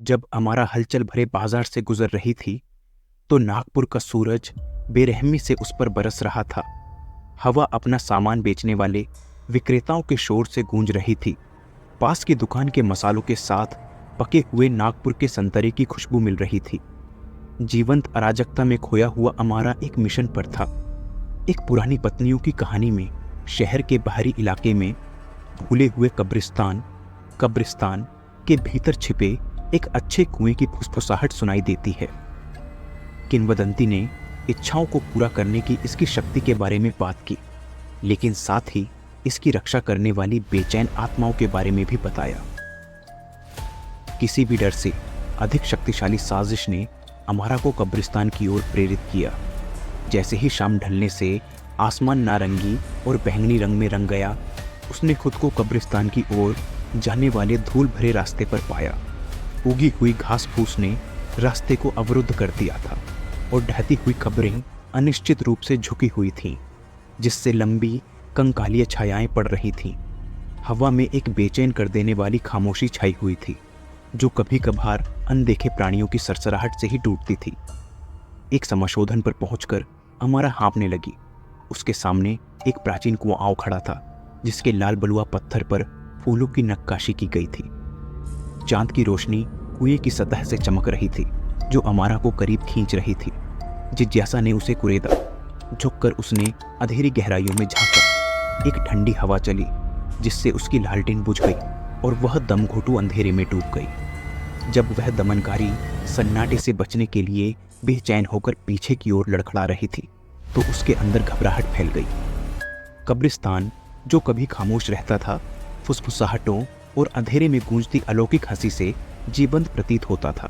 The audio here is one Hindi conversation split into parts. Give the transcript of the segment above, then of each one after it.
जब अमारा हलचल भरे बाजार से गुजर रही थी तो नागपुर का सूरज बेरहमी से उस पर बरस रहा था। हवा अपना सामान बेचने वाले विक्रेताओं के शोर से गूंज रही थी। पास की दुकान के मसालों के साथ पके हुए नागपुर के संतरे की खुशबू मिल रही थी। जीवंत अराजकता में खोया हुआ अमारा एक मिशन पर था। एक पुरानी पत्नियों की कहानी में शहर के बाहरी इलाके में भूले हुए कब्रिस्तान के भीतर छिपे एक अच्छे कुएं की फुसफुसाहट सुनाई देती है। किंवदंती ने इच्छाओं को पूरा करने की इसकी शक्ति के बारे में बात की, लेकिन साथ ही इसकी रक्षा करने वाली बेचैन आत्माओं के बारे में भी बताया। किसी भी डर से अधिक शक्तिशाली साजिश ने अमारा को कब्रिस्तान की ओर प्रेरित किया। जैसे ही शाम ढलने से आसमान नारंगी और बैंगनी रंग में रंग गया, उसने खुद को कब्रिस्तान की ओर जाने वाले धूल भरे रास्ते पर पाया। उगी हुई घास फूस ने रास्ते को अवरुद्ध कर दिया था और ढहती हुई कब्रें अनिश्चित रूप से झुकी हुई थीं, जिससे लंबी कंकालीय छायाएं पड़ रही थीं। हवा में एक बेचैन कर देने वाली खामोशी छाई हुई थी, जो कभी कभार अनदेखे प्राणियों की सरसराहट से ही टूटती थी। एक समाशोधन पर पहुंचकर अमारा हाँफने लगी। उसके सामने एक प्राचीन कुआं खड़ा था, जिसके लाल बलुआ पत्थर पर फूलों की नक्काशी की गई थी। चांद की रोशनी कुएं की सतह से चमक रही थी, जो अमारा को करीब खींच रही थी। जिज्ञासा ने उसे कुरेदा। झुककर उसने अंधेरी गहराइयों में झांका। एक ठंडी हवा चली, जिससे उसकी लालटेन बुझ गई और वह दमघोटू अंधेरे में डूब गई। जब वह दमनकारी सन्नाटे से बचने के लिए बेचैन होकर पीछे की ओर लड़खड़ा रही थी, तो उसके अंदर घबराहट फैल गई। कब्रिस्तान, जो कभी खामोश रहता था, फुसफुसाहटों और अंधेरे में गूंजती अलौकिक हंसी से जीवंत प्रतीत होता था।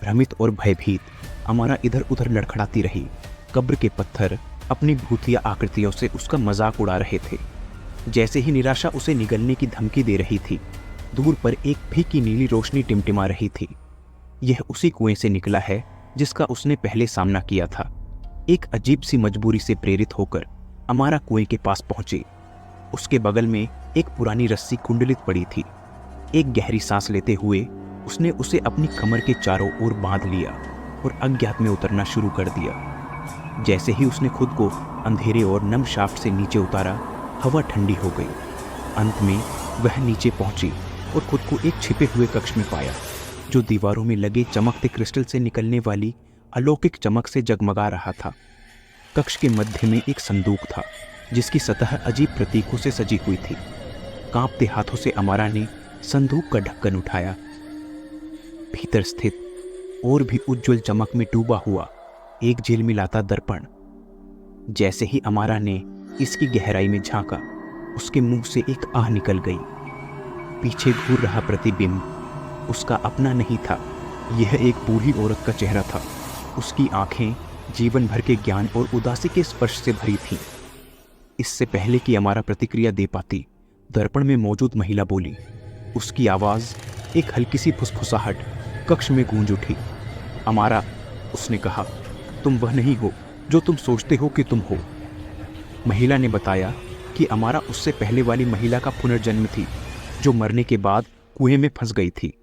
भ्रमित और भयभीत अमारा इधर उधर लड़खड़ाती रही। कब्र के पत्थर अपनी भूतिया आकृतियों से उसका मजाक उड़ा रहे थे। जैसे ही निराशा उसे निगलने की धमकी दे रही थी, दूर पर एक फीकी नीली रोशनी टिमटिमा रही थी। यह उसी कुएं से निकला है जिसका उसने पहले सामना किया था। एक अजीब सी मजबूरी से प्रेरित होकर अमारा कुएं के पास पहुंचे। उसके बगल में एक पुरानी रस्सी कुंडलित पड़ी थी। एक गहरी सांस लेते हुए उसने उसे अपनी कमर के चारों ओर बांध लिया और अज्ञात में उतरना शुरू कर दिया। जैसे ही उसने खुद को अंधेरे और नम शाफ्ट से नीचे उतारा, हवा ठंडी हो गई। अंत में वह नीचे पहुंची और खुद को एक छिपे हुए कक्ष में पाया, जो दीवारों में लगे चमकते क्रिस्टल से निकलने वाली अलौकिक चमक से जगमगा रहा था। कक्ष के मध्य में एक संदूक था, जिसकी सतह अजीब प्रतीकों से सजी हुई थी। कांपते हाथों से अमारा ने संदूक का ढक्कन उठाया। भीतर स्थित और भी उज्जवल चमक में डूबा हुआ एक झिलमिलाता दर्पण। जैसे ही अमारा ने इसकी गहराई में झांका, उसके मुंह से एक आह निकल गई। पीछे घूर रहा प्रतिबिंब उसका अपना नहीं था। यह एक बूढ़ी औरत का चेहरा था। उसकी आंखें जीवन भर के ज्ञान और उदासी के स्पर्श से भरी थीं। इससे पहले कि अमारा प्रतिक्रिया दे पाती, दर्पण में मौजूद महिला बोली। उसकी आवाज एक हल्की सी फुसफुसाहट कक्ष में गूंज उठी। अमारा, उसने कहा, तुम वह नहीं हो जो तुम सोचते हो कि तुम हो। महिला ने बताया कि अमारा उससे पहले वाली महिला का पुनर्जन्म थी, जो मरने के बाद कुएं में फंस गई थी।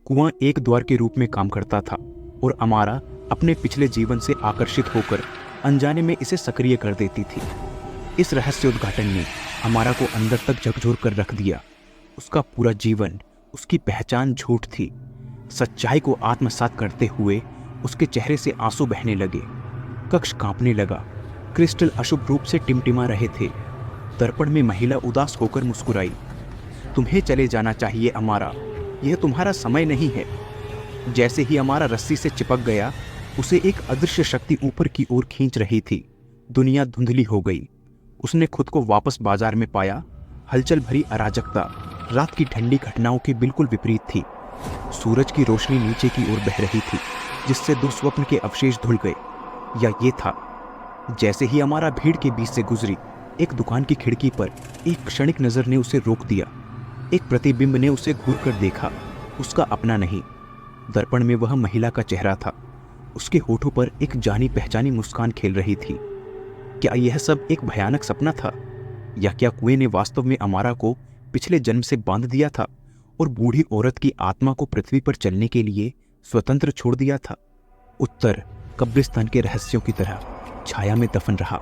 कुआं एक द्वार के रूप में काम करता था और अमारा अपने पिछले जीवन से आकर्षित होकर अनजाने में इसे सक्रिय कर देती थी। इस रहस्य उद्घाटन ने अमारा को अंदर तक झकझोर कर रख दिया। उसका पूरा जीवन, उसकी पहचान झूठ थी। सच्चाई को आत्मसात करते हुए उसके चेहरे से आंसू बहने लगे। कक्ष कांपने लगा। क्रिस्टल अशुभ रूप से टिमटिमा रहे थे। दर्पण में महिला उदास होकर मुस्कुराई। तुम्हें चले जाना चाहिए अमारा, यह तुम्हारा समय नहीं है। जैसे ही अमारा रस्सी से चिपक गया, उसे एक अदृश्य शक्ति ऊपर की ओर खींच रही थी। दुनिया धुंधली हो गई। उसने खुद को वापस बाजार में पाया। हलचल भरी अराजकता रात की ठंडी घटनाओं के बिल्कुल विपरीत थी। सूरज की रोशनी नीचे की ओर बह रही थी, जिससे दुस्वप्न के अवशेष धुल गए। या ये था। जैसे ही अमारा भीड़ के बीच से गुजरी, एक दुकान की खिड़की पर एक क्षणिक नजर ने उसे रोक दिया। एक प्रतिबिंब ने उसे घूर कर देखा, उसका अपना नहीं। दर्पण में वह महिला का चेहरा था। उसके होठों पर एक जानी पहचानी मुस्कान खेल रही थी। क्या यह सब एक भयानक सपना था, या क्या कुएं ने वास्तव में अमारा को पिछले जन्म से बांध दिया था और बूढ़ी औरत की आत्मा को पृथ्वी पर चलने के लिए स्वतंत्र छोड़ दिया था? उत्तर कब्रिस्तान के रहस्यों की तरह छाया में दफन रहा।